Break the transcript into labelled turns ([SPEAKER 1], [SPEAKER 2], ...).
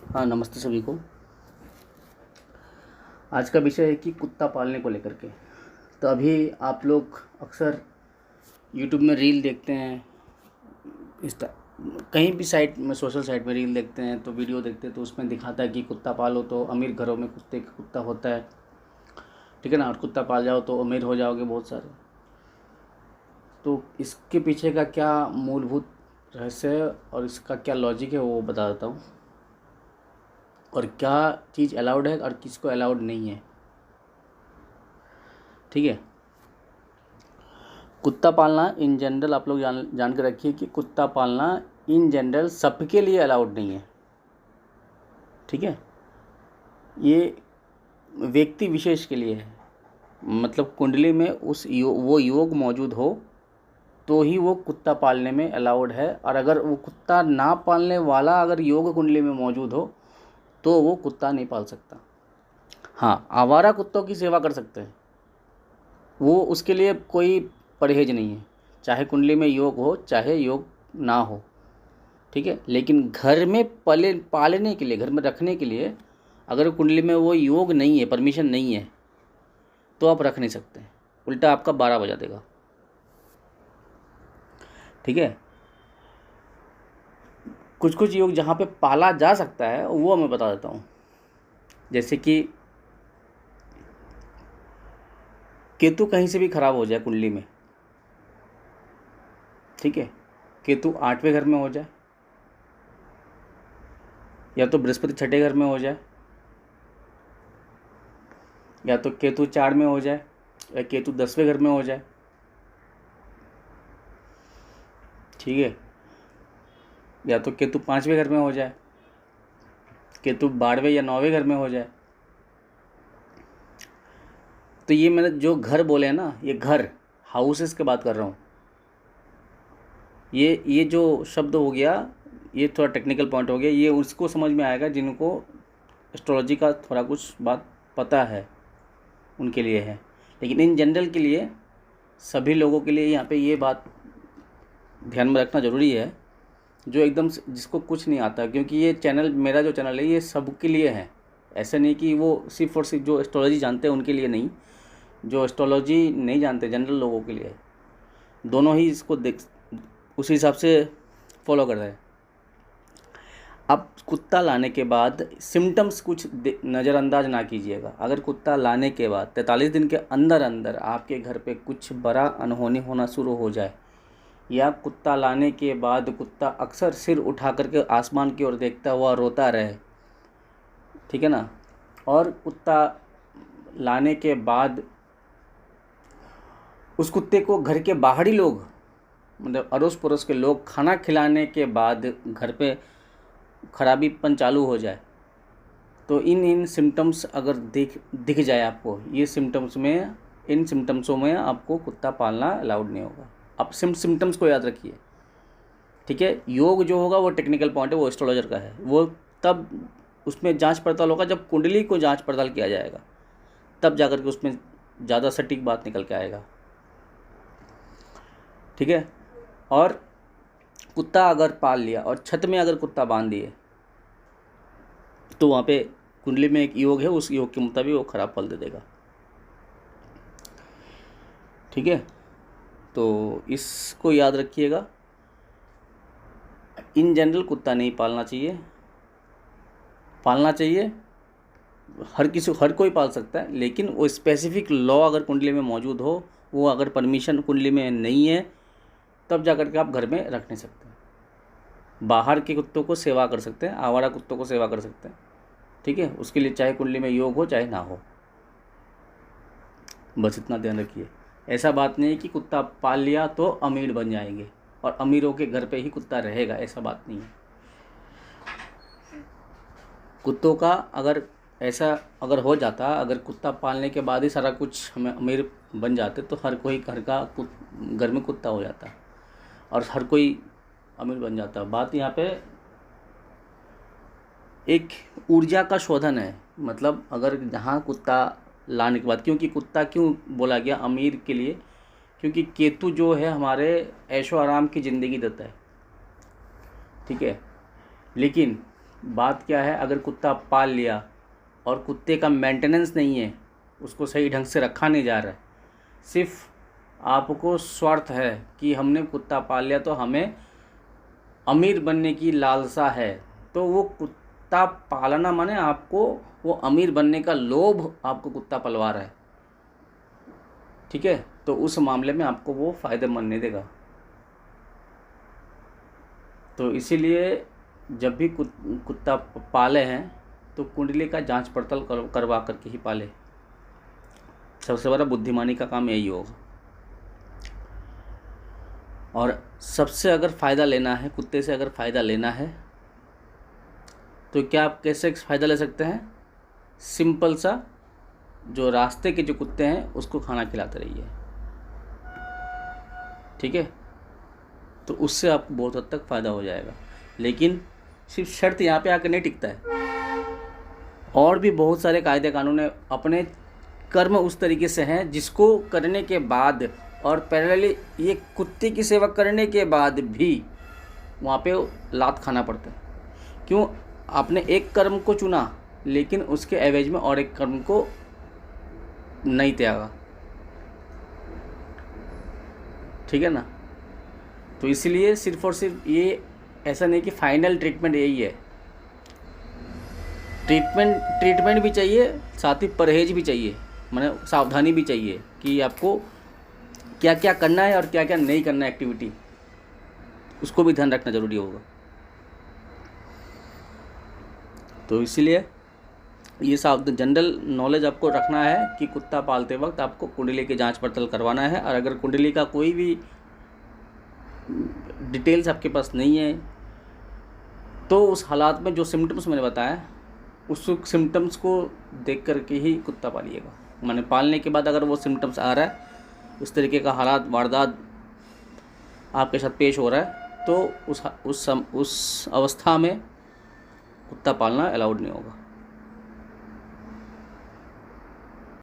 [SPEAKER 1] हाँ, नमस्ते सभी को। आज का विषय है कि कुत्ता पालने को लेकर के। तो अभी आप लोग अक्सर यूट्यूब में रील देखते हैं, इंस्टा कहीं भी साइट में, सोशल साइट में रील देखते हैं तो वीडियो देखते हैं तो उसमें दिखाता है कि कुत्ता पालो तो अमीर घरों में कुत्ता होता है, ठीक है ना। और कुत्ता पाल जाओ तो अमीर हो जाओगे बहुत सारे। तो इसके पीछे का क्या मूलभूत रहस्य है और इसका क्या लॉजिक है वो बता देता हूँ, और क्या चीज़ अलाउड है और किसको अलाउड नहीं है, ठीक है। कुत्ता पालना इन जनरल आप लोग जान के रखिए कि कुत्ता पालना इन जनरल सबके लिए अलाउड नहीं है, ठीक है। ये व्यक्ति विशेष के लिए है, मतलब कुंडली में वो योग मौजूद हो तो ही वो कुत्ता पालने में अलाउड है। और अगर वो कुत्ता ना पालने वाला अगर योग कुंडली में मौजूद हो तो वो कुत्ता नहीं पाल सकता। हाँ, आवारा कुत्तों की सेवा कर सकते हैं, वो उसके लिए कोई परहेज नहीं है, चाहे कुंडली में योग हो चाहे योग ना हो, ठीक है। लेकिन घर में पालने के लिए, घर में रखने के लिए अगर कुंडली में वो योग नहीं है, परमिशन नहीं है, तो आप रख नहीं सकते, उल्टा आपका 12 बजा देगा, ठीक है। कुछ कुछ योग जहाँ पे पाला जा सकता है वो मैं बता देता हूँ। जैसे कि केतु कहीं से भी खराब हो जाए कुंडली में, ठीक है। केतु 8वें घर में हो जाए, या तो बृहस्पति 6ठे घर में हो जाए, या तो केतु 4 में हो जाए, या केतु 10वें घर में हो जाए, ठीक है। या तो केतु 5वें घर में हो जाए, केतु 12वें या 9वें घर में हो जाए। तो ये मैंने जो घर बोले हैं ना, ये घर हाउसेस की बात कर रहा हूँ। ये जो शब्द हो गया ये थोड़ा टेक्निकल पॉइंट हो गया, ये उसको समझ में आएगा जिनको एस्ट्रोलॉजी का थोड़ा कुछ बात पता है, उनके लिए है। लेकिन इन जनरल के लिए, सभी लोगों के लिए यहाँ पे ये बात ध्यान में रखना ज़रूरी है, जो एकदम जिसको कुछ नहीं आता। क्योंकि ये चैनल, मेरा जो चैनल है, ये सबके लिए है। ऐसा नहीं कि वो सिर्फ और सिर्फ जो एस्ट्रोलॉजी जानते हैं उनके लिए नहीं, जो एस्ट्रोलॉजी नहीं जानते जनरल लोगों के लिए है। दोनों ही इसको देख उसी हिसाब से फॉलो कर रहे हैं। अब कुत्ता लाने के बाद सिम्टम्स कुछ नज़रअंदाज ना कीजिएगा। अगर कुत्ता लाने के बाद 43 दिन के अंदर अंदर आपके घर पे कुछ बड़ा अनहोनी होना शुरू हो जाए, या कुत्ता लाने के बाद कुत्ता अक्सर सिर उठा करके आसमान की ओर देखता हुआ रोता रहे, ठीक है ना। और कुत्ता लाने के बाद उस कुत्ते को घर के बाहरी लोग, मतलब अड़ोस पड़ोस के लोग खाना खिलाने के बाद घर पे खराबीपन चालू हो जाए, तो इन सिम्टम्स अगर दिख जाए आपको, ये सिम्टम्स में, इन सिम्टम्सों में आपको कुत्ता पालना अलाउड नहीं होगा। आप सिम्टम्स को याद रखिए, ठीक है। योग जो होगा वो टेक्निकल पॉइंट है, वो एस्ट्रोलॉजर का है, वो तब उसमें जांच पड़ताल होगा जब कुंडली को जांच पड़ताल किया जाएगा, तब जाकर के उसमें ज़्यादा सटीक बात निकल के आएगा, ठीक है। और कुत्ता अगर पाल लिया और छत में अगर कुत्ता बांध दिए तो वहाँ पे कुंडली में एक योग है, उस योग के मुताबिक वो खराब फल दे देगा, ठीक है। तो इसको याद रखिएगा। इन जनरल कुत्ता नहीं पालना चाहिए। हर कोई पाल सकता है, लेकिन वो स्पेसिफिक लॉ अगर कुंडली में मौजूद हो, वो अगर परमिशन कुंडली में नहीं है, तब जा कर के आप घर में रख नहीं सकते। बाहर के कुत्तों को सेवा कर सकते हैं, आवारा कुत्तों को सेवा कर सकते हैं, ठीक है। उसके लिए चाहे कुंडली में योग हो चाहे ना हो, बस इतना ध्यान रखिए। ऐसा बात नहीं है कि कुत्ता पाल लिया तो अमीर बन जाएंगे और अमीरों के घर पे ही कुत्ता रहेगा, ऐसा बात नहीं है। कुत्तों का ऐसा अगर हो जाता, अगर कुत्ता पालने के बाद ही सारा कुछ हमें अमीर बन जाते, तो हर कोई घर में कुत्ता हो जाता और हर कोई अमीर बन जाता। बात यहाँ पे एक ऊर्जा का शोधन है। मतलब अगर जहाँ कुत्ता लाने के बाद, क्योंकि कुत्ता क्यों बोला गया अमीर के लिए, क्योंकि केतु जो है हमारे ऐशो आराम की ज़िंदगी देता है, ठीक है। लेकिन बात क्या है, अगर कुत्ता पाल लिया और कुत्ते का मेंटेनेंस नहीं है, उसको सही ढंग से रखा नहीं जा रहा है, सिर्फ आपको स्वार्थ है कि हमने कुत्ता पाल लिया तो हमें अमीर बनने की लालसा है, तो वो कुत्ता पालना माने आपको वो अमीर बनने का लोभ आपको कुत्ता पलवा रहा है, ठीक है। तो उस मामले में आपको वो फ़ायदेमंद नहीं देगा। तो इसीलिए जब भी कुत्ता पाले हैं तो कुंडली का जांच पड़ताल करवा करके ही पाले। सबसे बड़ा बुद्धिमानी का काम यही होगा। और सबसे अगर फ़ायदा लेना है, कुत्ते से अगर फ़ायदा लेना है तो क्या आप कैसे फ़ायदा ले सकते हैं? सिंपल सा, जो रास्ते के जो कुत्ते हैं उसको खाना खिलाते रहिए, ठीक है। तो उससे आपको बहुत हद तक फ़ायदा हो जाएगा। लेकिन सिर्फ शर्त यहाँ पे आकर नहीं टिकता है, और भी बहुत सारे कायदे कानून है। अपने कर्म उस तरीके से हैं जिसको करने के बाद और पैरेलली ये कुत्ते की सेवा करने के बाद भी वहाँ पे लात खाना पड़ता है। क्यों? आपने एक कर्म को चुना लेकिन उसके एवज में और एक कर्म को नहीं त्यागा, ठीक है ना। तो इसलिए सिर्फ और सिर्फ ये ऐसा नहीं कि फाइनल ट्रीटमेंट यही है। ट्रीटमेंट भी चाहिए, साथ ही परहेज भी चाहिए, माने सावधानी भी चाहिए कि आपको क्या क्या करना है और क्या क्या नहीं करना है एक्टिविटी, उसको भी ध्यान रखना ज़रूरी होगा। तो इसलिए ये जनरल नॉलेज आपको रखना है कि कुत्ता पालते वक्त आपको कुंडली की जांच पड़ताल करवाना है। और अगर कुंडली का कोई भी डिटेल्स आपके पास नहीं है तो उस हालात में जो सिम्टम्स मैंने बताया उस सिम्टम्स को देख करके ही कुत्ता पालिएगा। माने पालने के बाद अगर वो सिम्टम्स आ रहा है, उस तरीके का हालात वारदात आपके साथ पेश हो रहा है, तो उस अवस्था में कुत्ता पालना अलाउड नहीं होगा।